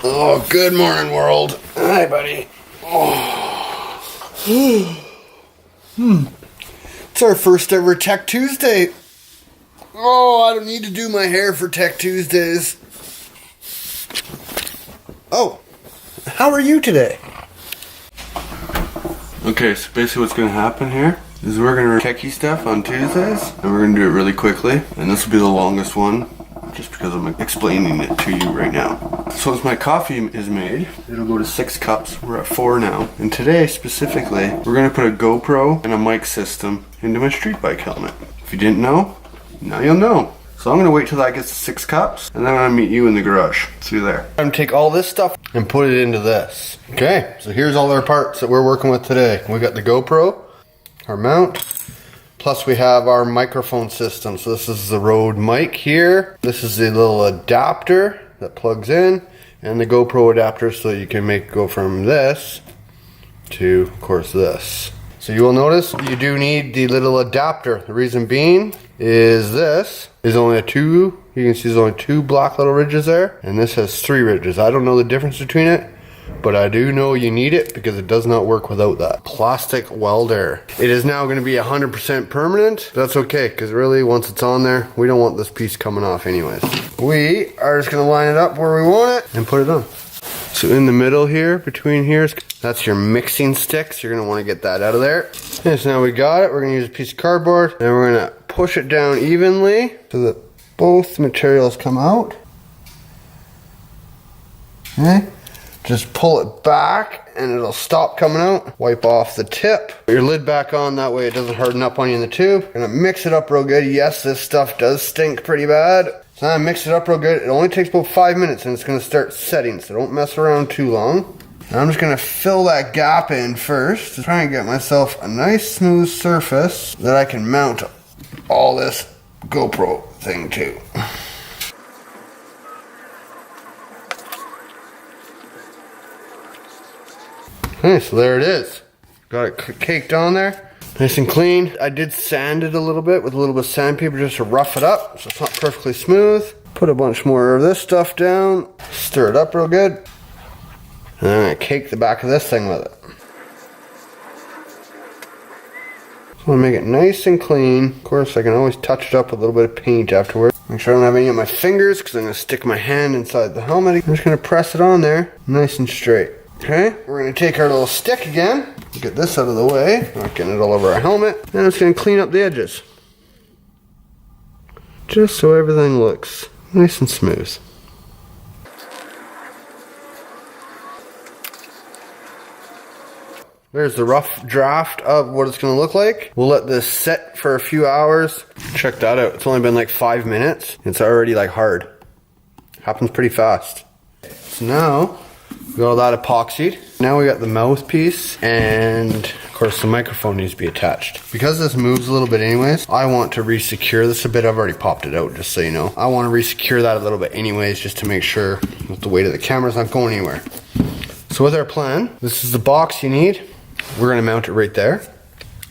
Oh, good morning, world. Hi, buddy. It's our first ever Tech Tuesday. Oh, I don't need to do my hair for Tech Tuesdays. Oh, how are you today? Okay, so basically what's going to happen here is we're going to do techie stuff on Tuesdays, and we're going to do it really quickly, and this will be the longest one, just because I'm explaining it to you right now. So as my coffee is made, it'll go to 6 cups. We're at 4 now. And today specifically, we're gonna put a GoPro and a mic system into my street bike helmet. If you didn't know, now you'll know. So I'm gonna wait till that gets to 6 cups, and then I'm gonna meet you in the garage. See you there. I'm gonna take all this stuff and put it into this. Okay, so here's all our parts that we're working with today. We got the GoPro, our mount, plus we have our microphone system. So this is the Rode mic here. This is the little adapter that plugs in, and the GoPro adapter so you can go from this to, of course, this. So you will notice you do need the little adapter. The reason being is this is only a 2, you can see there's only 2 black little ridges there, and this has 3 ridges. I don't know the difference between it, but I do know you need it because it does not work without that. Plastic welder. It is now going to be 100% permanent. That's okay, because really once it's on there, we don't want this piece coming off anyways. We are just going to line it up where we want it and put it on. So in the middle here, between here, that's your mixing sticks. You're going to want to get that out of there. Okay, so now we got it. We're going to use a piece of cardboard, and we're going to push it down evenly so that both materials come out. Okay. Just pull it back and it'll stop coming out. Wipe off the tip. Put your lid back on, that way it doesn't harden up on you in the tube. Gonna mix it up real good. Yes, this stuff does stink pretty bad. So now I mix it up real good. It only takes about 5 minutes and it's gonna start setting, so don't mess around too long. Now I'm just gonna fill that gap in first to try and get myself a nice smooth surface that I can mount all this GoPro thing to. Okay, so there it is. Got it caked on there. Nice and clean. I did sand it a little bit with a little bit of sandpaper just to rough it up so it's not perfectly smooth. Put a bunch more of this stuff down. Stir it up real good. And then I'm going to cake the back of this thing with it. So I'm going to make it nice and clean. Of course, I can always touch it up with a little bit of paint afterwards. Make sure I don't have any on my fingers because I'm going to stick my hand inside the helmet. I'm just going to press it on there nice and straight. Okay, we're going to take our little stick again, get this out of the way, not getting it all over our helmet, and I'm just going to clean up the edges. Just so everything looks nice and smooth. There's the rough draft of what it's going to look like. We'll let this set for a few hours. Check that out. It's only been like 5 minutes. It's already like hard. Happens pretty fast. So now, we got all that epoxied. Now we got the mouthpiece, and of course the microphone needs to be attached. Because this moves a little bit anyways, I want to re-secure this a bit. I've already popped it out, just so you know. I want to re-secure that a little bit anyways, just to make sure that the weight of the camera's not going anywhere. So with our plan, this is the box you need. We're going to mount it right there.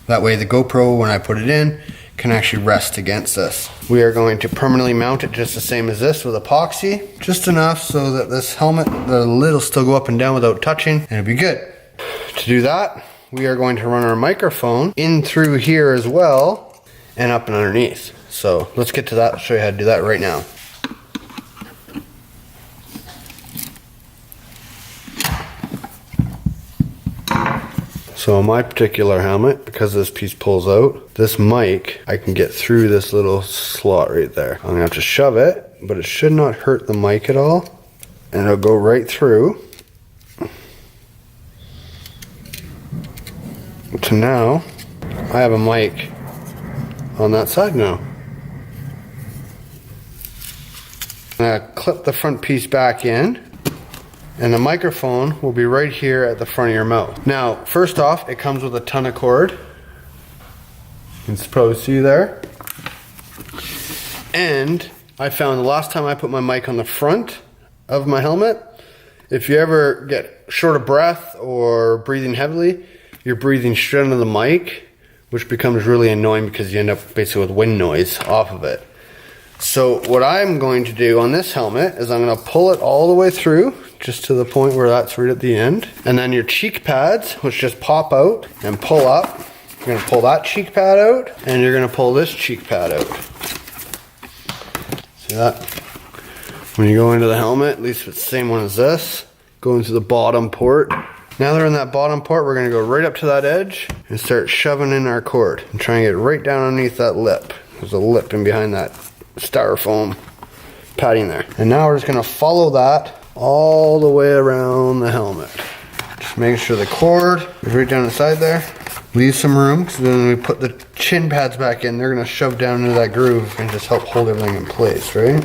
That way the GoPro, when I put it in, can actually rest against this. We are going to permanently mount it just the same as this with epoxy, just enough so that this helmet, the lid will still go up and down without touching, and it'll be good. To do that, we are going to run our microphone in through here as well, and up and underneath. So let's get to that. I'll show you how to do that right now. So on my particular helmet, because this piece pulls out, this mic, I can get through this little slot right there. I'm gonna have to shove it, but it should not hurt the mic at all. And it'll go right through. So now, I have a mic on that side now. I'm gonna clip the front piece back in. And the microphone will be right here at the front of your mouth. Now, first off, it comes with a ton of cord. You can probably see there. And I found the last time I put my mic on the front of my helmet, if you ever get short of breath or breathing heavily, you're breathing straight into the mic, which becomes really annoying because you end up basically with wind noise off of it. So what I'm going to do on this helmet is I'm going to pull it all the way through just to the point where that's right at the end. And then your cheek pads, which just pop out and pull up. You're gonna pull that cheek pad out, and you're gonna pull this cheek pad out. See that? When you go into the helmet, at least it's the same one as this, go into the bottom port. Now they're in that bottom port, we're gonna go right up to that edge and start shoving in our cord and try and get right down underneath that lip. There's a lip in behind that styrofoam padding there. And now we're just gonna follow that all the way around the helmet. Just making sure the cord is right down the side there. Leave some room, because then when we put the chin pads back in, they're gonna shove down into that groove and just help hold everything in place, right?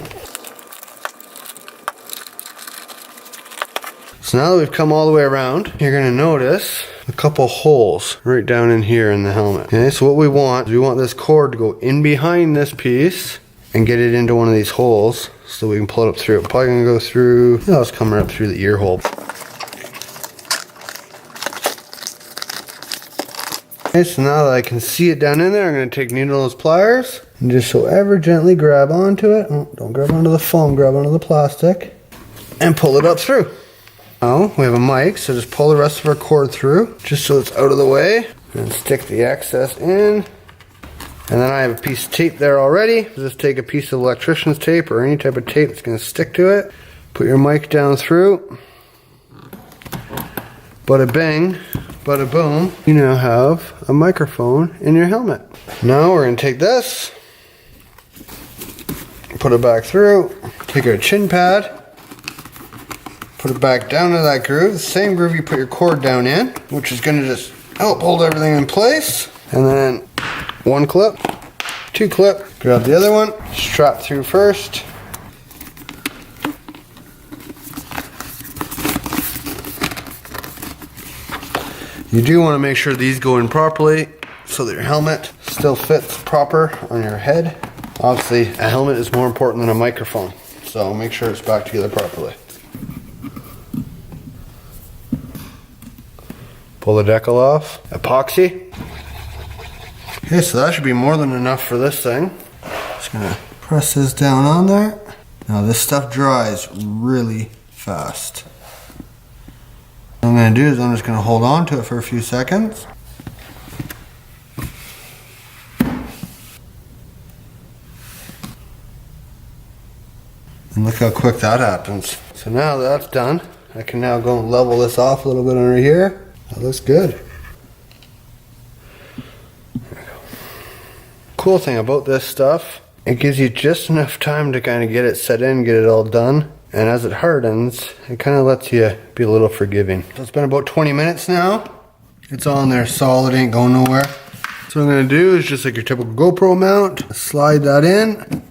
So now that we've come all the way around, you're gonna notice a couple holes right down in here in the helmet. Okay, so what we want is we want this cord to go in behind this piece and get it into one of these holes so we can pull it up through. Probably gonna go through, it's coming up through the ear hole. Okay, so now that I can see it down in there, I'm going to take needleless pliers and just so ever gently grab onto it. Oh, don't grab onto the foam, grab onto the plastic and pull it up through. Now we have a mic, so just pull the rest of our cord through just so it's out of the way and stick the excess in. And then I have a piece of tape there already. Just take a piece of electrician's tape or any type of tape that's going to stick to it. Put your mic down through. Bada bang. Bada boom, you now have a microphone in your helmet. Now we're going to take this, put it back through, take our chin pad, put it back down to that groove, the same groove you put your cord down in, which is going to just help hold everything in place. And then one clip, two clip, grab the other one, strap through first. You do want to make sure these go in properly so that your helmet still fits proper on your head. Obviously, a helmet is more important than a microphone, so make sure it's back together properly. Pull the decal off. Epoxy. Okay, so that should be more than enough for this thing. Just gonna press this down on there. Now this stuff dries really fast. What I'm going to do is I'm just going to hold on to it for a few seconds. And look how quick that happens. So now that that's done, I can now go and level this off a little bit under here. That looks good. There we go. Cool thing about this stuff, it gives you just enough time to kind of get it set in, get it all done. And as it hardens, it kind of lets you be a little forgiving. So it's been about 20 minutes now. It's on there solid, ain't going nowhere. So what I'm gonna do is just like your typical GoPro mount, slide that in,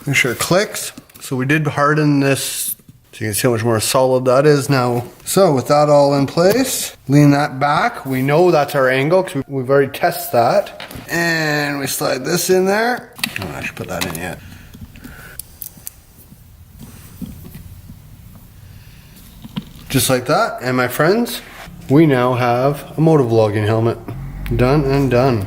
make sure it clicks. So we did harden this, so you can see how much more solid that is now. So with that all in place, lean that back. We know that's our angle because we've already tested that. And we slide this in there. Oh, I should put that in yet. Just like that, and my friends, we now have a motovlogging helmet. Done and done.